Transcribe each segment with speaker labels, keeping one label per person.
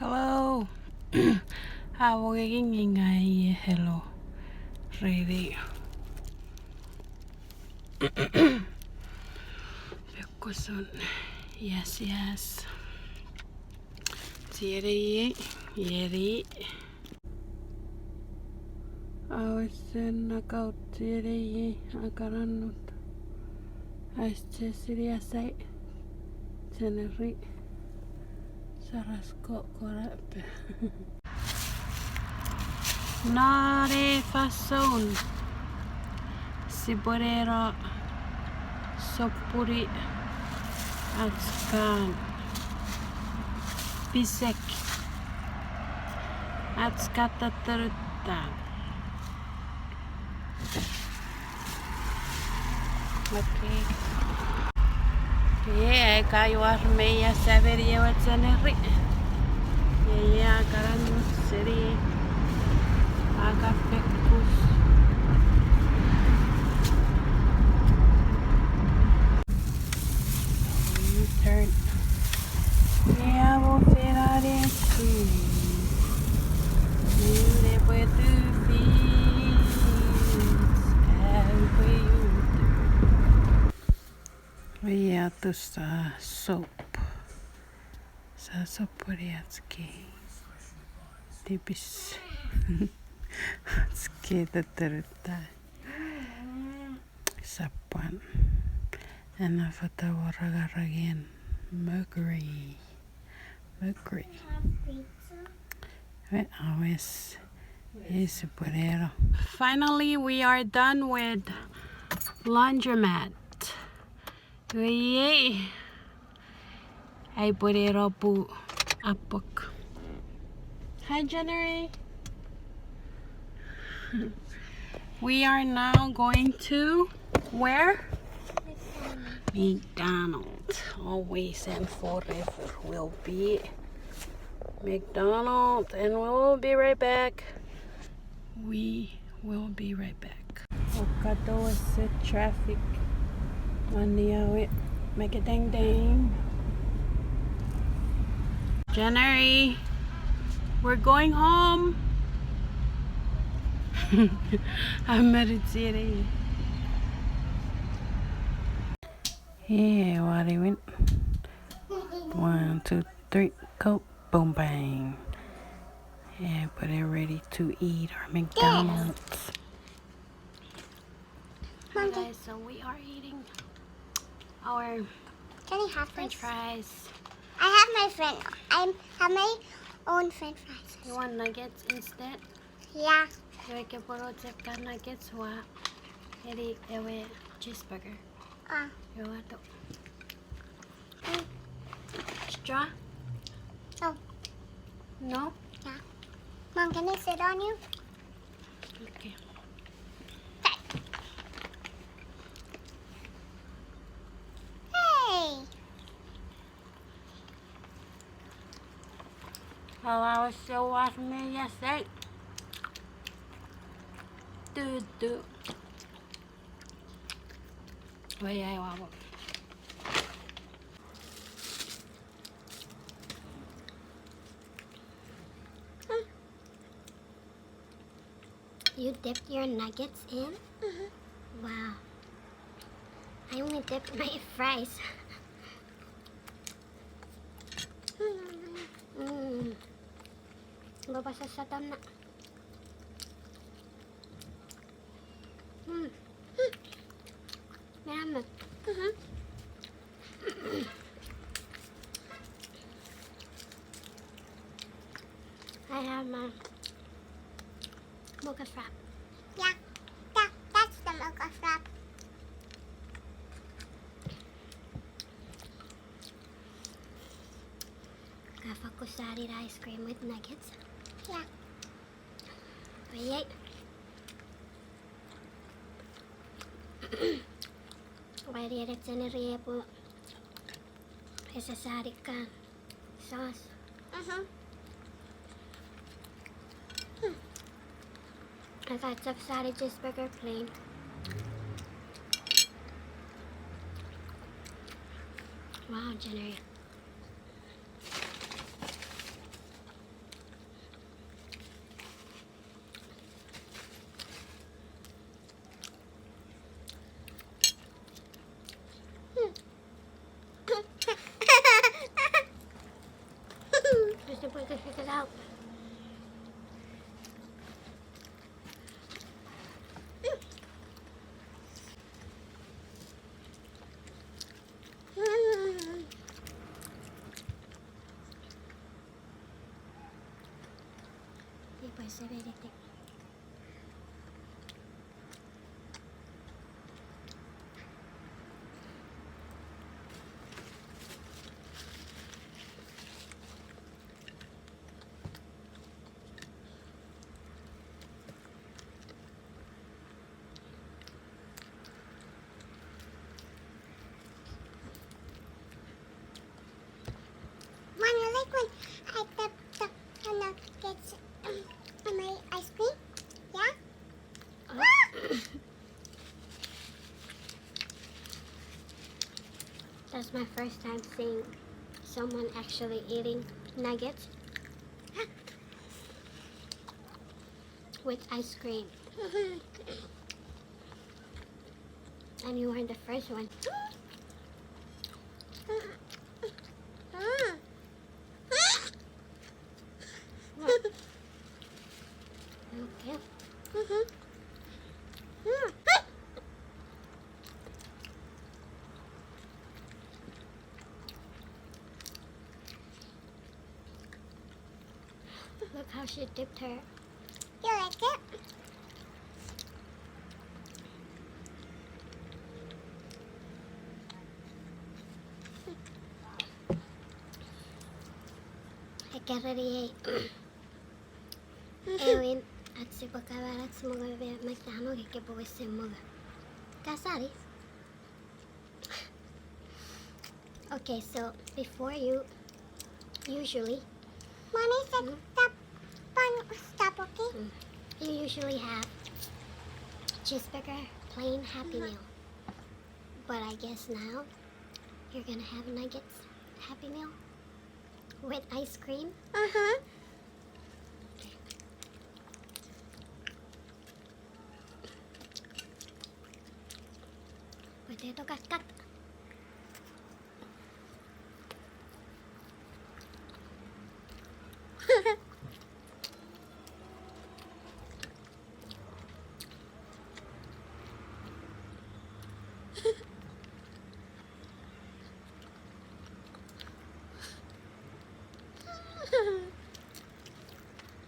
Speaker 1: Hello. How are you? Hello. Ready. Pekkoson. Yes. Tiedä. Jeri. Ausen nakauttiedä. Akarannut. Aistesiriasai. Teneri. Sarasko korepe. Nare fason. Siborero. Soppuri. Atskan. Pisek. Atskata teruttaan. Okei. Jee, kayu armeija säveriävät saneri. Ja karannut seri. Aga pekkus. U-turn. Ja vår Ferrari är nu det på ett finns här på YouTube. Vi har tuosta sopp. Saa sopporiatski. Tipis. Skiiteteruttaa. Sappan. Enää fotovorragaragien Mercury. Finally, we are done with laundromat. Yay! I put it up apok. Hi, Jenny. We are now going to where? McDonald's. Always and forever will be McDonald's, and we'll be right back. We will be right back. Okato is the traffic. Maniawi. Make it dang. January. We're going home. I'm meditating. Yeah, what do you win? 1, 2, 3, go. Boom, bang. Yeah, but they're ready to eat our McDonald's. Hi guys, so we are eating our French fries.
Speaker 2: I have my own French fries.
Speaker 1: You want nuggets instead?
Speaker 2: Yeah.
Speaker 1: You can put chicken nuggets or a cheeseburger. You want to? Straw?
Speaker 2: No.
Speaker 1: No?
Speaker 2: Yeah. Mom, can I sit on you?
Speaker 1: Okay.
Speaker 2: Hey!
Speaker 1: Oh, I was still watching me yesterday. Do. Wait, I want.
Speaker 2: You dipped your nuggets in? Wow. I only dipped my fries. Babasa sa na. Meron. I have my mocha frap. Yeah, that's the mocha frap. Kafakusari ice cream with nuggets. Yeah. Wait. Why did it generate a SIKAN sauce? I got Sapsari cheeseburger plain. Wow, Jenny. I can pick it out. Y pues se ve este. Mom, you like when I dip the nuggets in my ice cream? Yeah? That's my first time seeing someone actually eating nuggets with ice cream. And you weren't the first one. Okay. Look how she dipped her. You like it? I get ready. Ewin at si pagkabalat semoga magtano KEPWE semoga. Kasari. Okay, so before you usually Mommy said stop, okay? You usually have cheeseburger, plain Happy Meal. But I guess now you're gonna have nuggets Happy Meal with ice cream. Potato cut.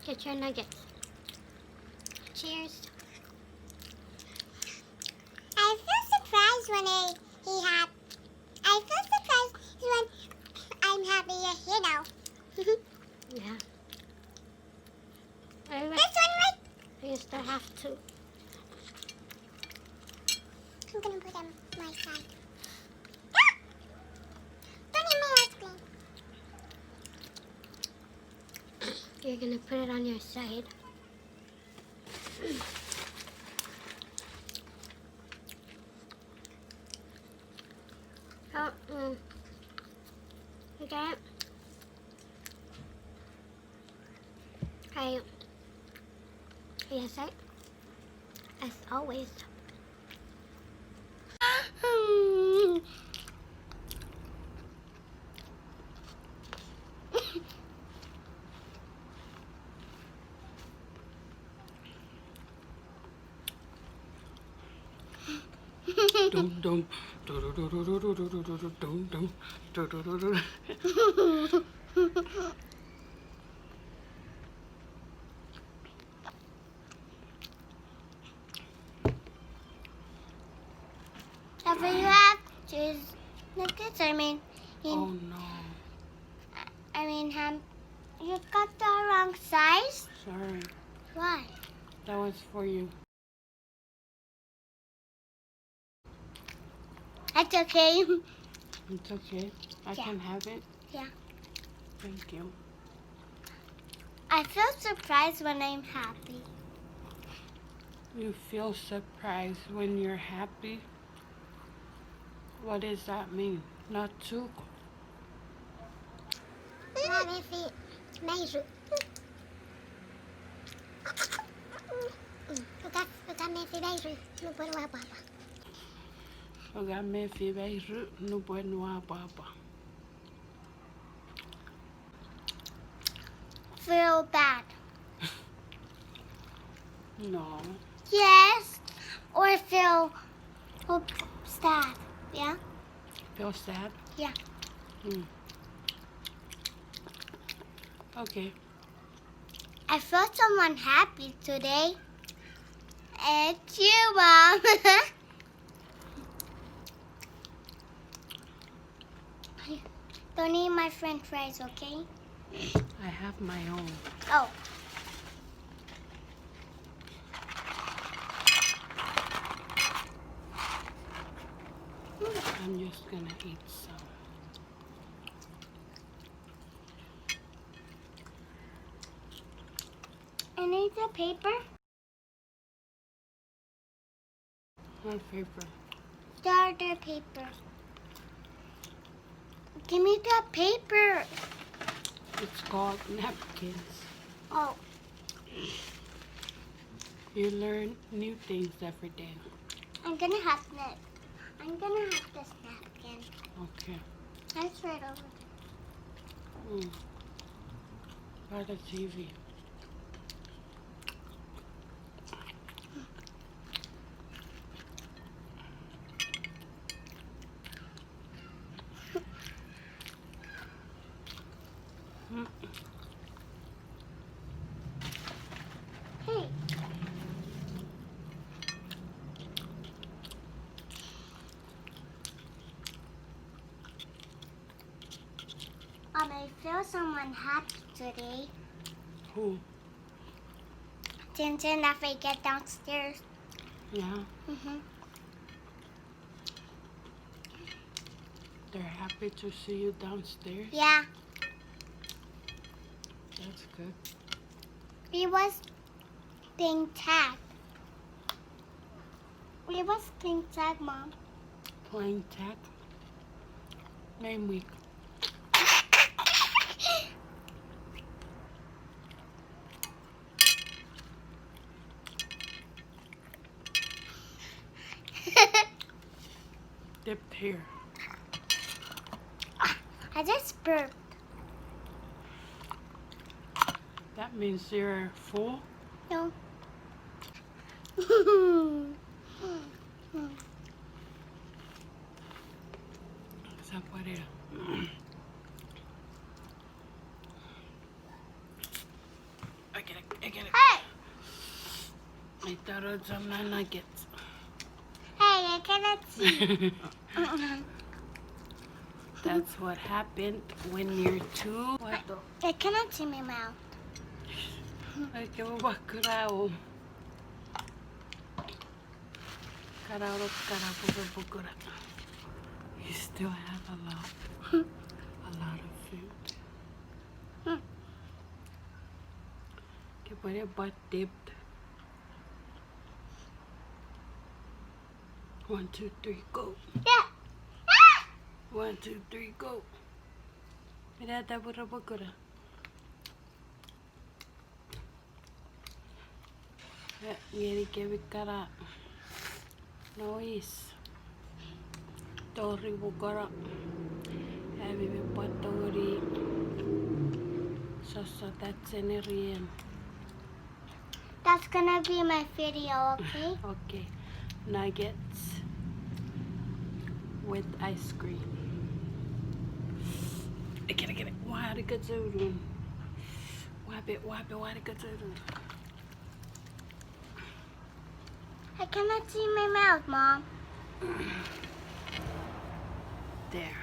Speaker 2: Get your nuggets. Cheers. I feel surprised when I feel surprised when I'm happy, you know. Yeah. This one, right? You still have to. I'm gonna put them on my side. Don't eat my ice cream. You're gonna put it on your side. Oh, you got it? Yes, as always.
Speaker 1: Dum dum.
Speaker 2: Ever you have cheese nuggets?
Speaker 1: Oh no.
Speaker 2: You got the wrong size.
Speaker 1: Sorry.
Speaker 2: Why?
Speaker 1: That was for you.
Speaker 2: That's okay.
Speaker 1: It's okay. I can have it.
Speaker 2: Yeah.
Speaker 1: Thank you.
Speaker 2: I feel surprised when I'm happy.
Speaker 1: You feel surprised when you're happy? What does that mean? Not CHUUK?
Speaker 2: feel bad.
Speaker 1: No.
Speaker 2: Yes. Or feel sad. Yeah?
Speaker 1: Feel sad?
Speaker 2: Yeah.
Speaker 1: Okay.
Speaker 2: I felt someone happy today. It's you, Mom. Don't eat my french fries, okay?
Speaker 1: I have my own.
Speaker 2: Oh.
Speaker 1: I'm just gonna eat some.
Speaker 2: I need the paper.
Speaker 1: What paper?
Speaker 2: The other paper. Give me the paper.
Speaker 1: It's called napkins.
Speaker 2: Oh.
Speaker 1: You learn new things every day.
Speaker 2: I'm gonna have this. I'm gonna have this napkin.
Speaker 1: Okay.
Speaker 2: That's right over there.
Speaker 1: By the TV.
Speaker 2: Hey. I feel someone happy today.
Speaker 1: Who?
Speaker 2: Since if I get downstairs.
Speaker 1: Yeah.
Speaker 2: Mhm.
Speaker 1: They're happy to see you downstairs.
Speaker 2: Yeah.
Speaker 1: That's good.
Speaker 2: We was playing tag. We was playing tag, Mom.
Speaker 1: Playing tag. Name week. Dipped here.
Speaker 2: I just burped.
Speaker 1: That means you're full.
Speaker 2: No.
Speaker 1: Sa pare. I get it. I get it.
Speaker 2: Hey!
Speaker 1: I thought it was some nuggets.
Speaker 2: Hey, I cannot see.
Speaker 1: That's what happened when you're too. What the?
Speaker 2: I cannot see my mouth.
Speaker 1: Ay, qué babacrao. Carao, carao, you still have a lot of food. Que pare butt dipped. 1, 2, 3, go.
Speaker 2: Yeah.
Speaker 1: 1, 2, 3, go. Mira, está burra bacura. Geri que vi cara. Noise. Tori bukara. Heavy be patori. So that's NENIEN.
Speaker 2: That's gonna be my video, okay?
Speaker 1: Okay. Nuggets with ice cream. I get it. Why the good food? Wipe it. Why the good food?
Speaker 2: I cannot see my mouth, Mom.
Speaker 1: There.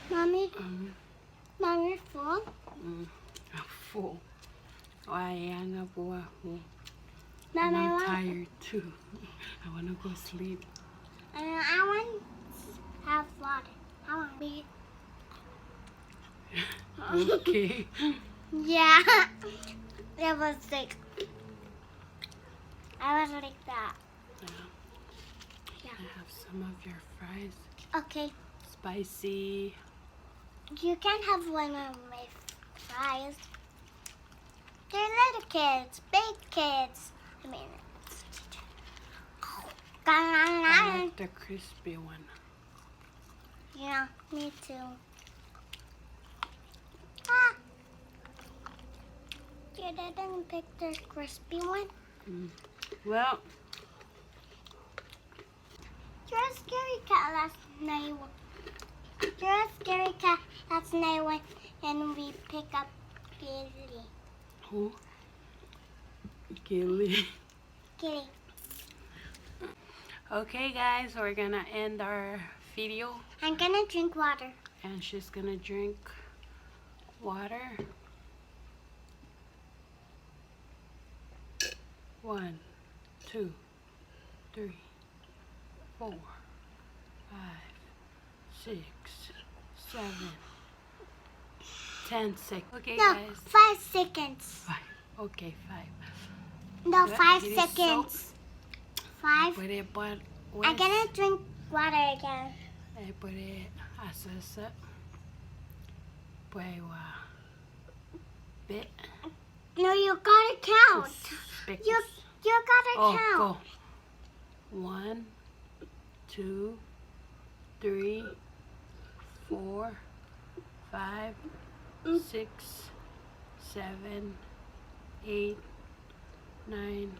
Speaker 2: Mommy, Mommy, full?
Speaker 1: I'm full. I am full. And
Speaker 2: Mommy,
Speaker 1: I'm tired too. I want to go sleep.
Speaker 2: I want to have water. I want to be.
Speaker 1: Okay.
Speaker 2: Yeah. It was like. I was like that.
Speaker 1: Yeah.
Speaker 2: Yeah.
Speaker 1: I have some of your fries.
Speaker 2: Okay.
Speaker 1: Spicy.
Speaker 2: You can have one of my fries. They're little kids, big kids. I mean,
Speaker 1: I like the crispy one.
Speaker 2: yeah, me too. Ah! You didn't pick the crispy one?
Speaker 1: Well,
Speaker 2: You're a scary cat last night. You're a scary cat last night and we pick up Gilly.
Speaker 1: who? Gilly.
Speaker 2: Gilly.
Speaker 1: Okay, guys, we're gonna end our video,
Speaker 2: I'm gonna drink water.
Speaker 1: and she's gonna drink water. 1, 2, 3, 4, 5, 6, 7, 10 seconds. Okay,
Speaker 2: No,
Speaker 1: guys.
Speaker 2: 5 seconds.
Speaker 1: 5. Okay, 5.
Speaker 2: No,
Speaker 1: Yeah,
Speaker 2: 5
Speaker 1: it is
Speaker 2: seconds. 5.
Speaker 1: Puede pon,
Speaker 2: I'm gonna drink water again.
Speaker 1: puede hacerse. Pues, bit.
Speaker 2: No, you gotta count.
Speaker 1: Pickles.
Speaker 2: You gotta count.
Speaker 1: Go. 1, 2, 3, 4, 5, 6, 7, 8, 9,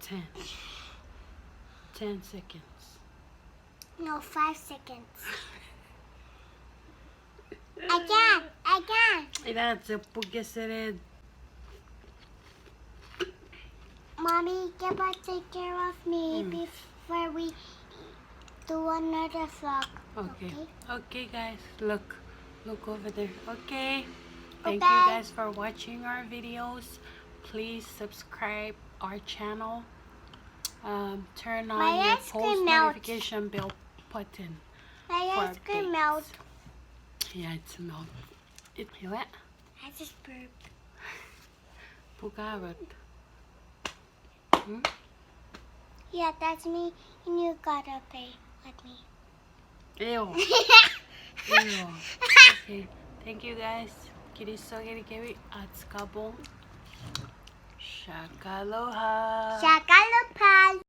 Speaker 1: 10. 10 seconds.
Speaker 2: No, 5 seconds. Again.
Speaker 1: That's porque seré.
Speaker 2: Mommy, get back, take care of me before we do another vlog.
Speaker 1: Okay, guys. Look over there. Okay. Thank
Speaker 2: Okay.
Speaker 1: you guys for watching our videos. Please subscribe our channel. Turn on
Speaker 2: My
Speaker 1: your
Speaker 2: ice cream
Speaker 1: post
Speaker 2: melt.
Speaker 1: notification bell button.
Speaker 2: My
Speaker 1: For
Speaker 2: ice cream
Speaker 1: updates.
Speaker 2: melt.
Speaker 1: Yeah, it's melt. You what?
Speaker 2: I just burped.
Speaker 1: Pugarot.
Speaker 2: Yeah, that's me, and you gotta pay with me.
Speaker 1: Ew. Okay. Thank you guys. Kinisow Chapwur IEI. Shakaloha.